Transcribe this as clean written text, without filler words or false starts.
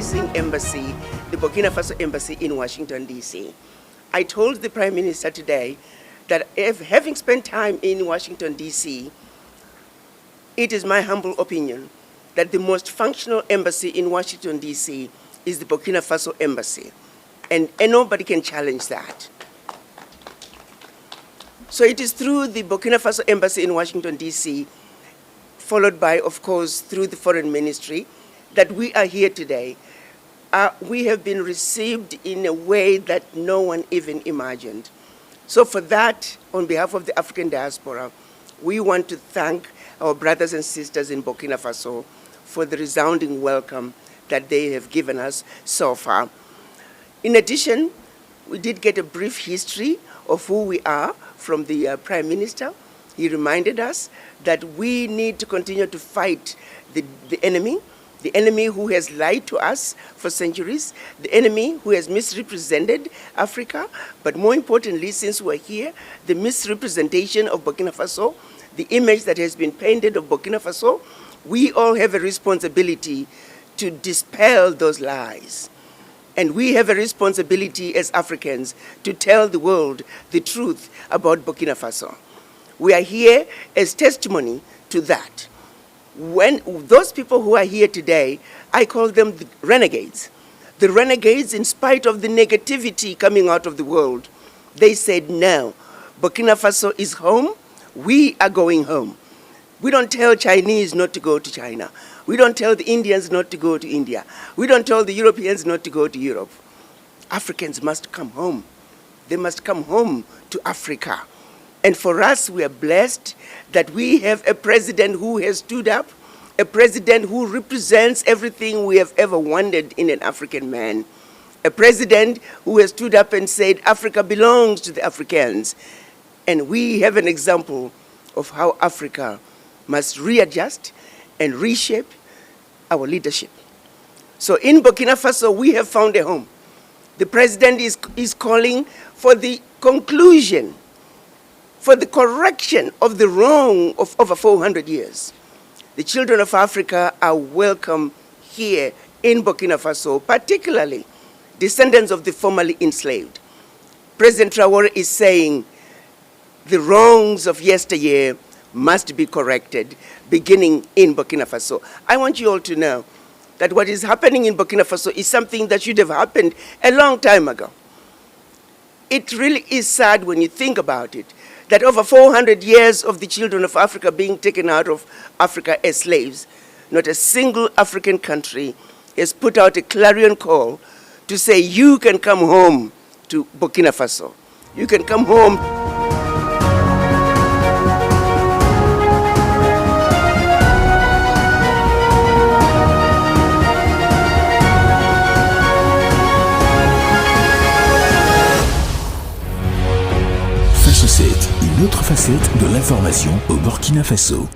amazing embassy, the Burkina Faso embassy in Washington, D.C. I told the Prime Minister today that having spent time in Washington, D.C., it is my humble opinion that the most functional embassy in Washington, D.C. is the Burkina Faso embassy, and nobody can challenge that. So it is through the Burkina Faso embassy in Washington, D.C., followed by, of course, through the Foreign Ministry, that we are here today. We have been received in a way that no one even imagined. So for that, on behalf of the African diaspora, we want to thank our brothers and sisters in Burkina Faso for the resounding welcome that they have given us so far. In addition, we did get a brief history of who we are from the Prime Minister. He reminded us that we need to continue to fight the enemy who has lied to us for centuries, the enemy who has misrepresented Africa, but more importantly, since we're here, the misrepresentation of Burkina Faso, the image that has been painted of Burkina Faso. We all have a responsibility to dispel those lies. And we have a responsibility as Africans to tell the world the truth about Burkina Faso. We are here as testimony to that. When those people who are here today, I call them the renegades. The renegades, in spite of the negativity coming out of the world, they said, no, Burkina Faso is home, we are going home. We don't tell Chinese not to go to China. We don't tell the Indians not to go to India. We don't tell the Europeans not to go to Europe. Africans must come home. They must come home to Africa. And for us, we are blessed that we have a president who has stood up, a president who represents everything we have ever wanted in an African man, a president who has stood up and said, Africa belongs to the Africans. And we have an example of how Africa must readjust and reshape our leadership. So in Burkina Faso, we have found a home. The president is calling for the conclusion, for the correction of the wrong of over 400 years. The children of Africa are welcome here in Burkina Faso, particularly descendants of the formerly enslaved. President Traoré is saying the wrongs of yesteryear must be corrected, beginning in Burkina Faso. I want you all to know that what is happening in Burkina Faso is something that should have happened a long time ago. It really is sad when you think about it, that over 400 years of the children of Africa being taken out of Africa as slaves, not a single African country has put out a clarion call to say, you can come home to Burkina Faso. You can come home. Une autre facette de l'information au Burkina Faso.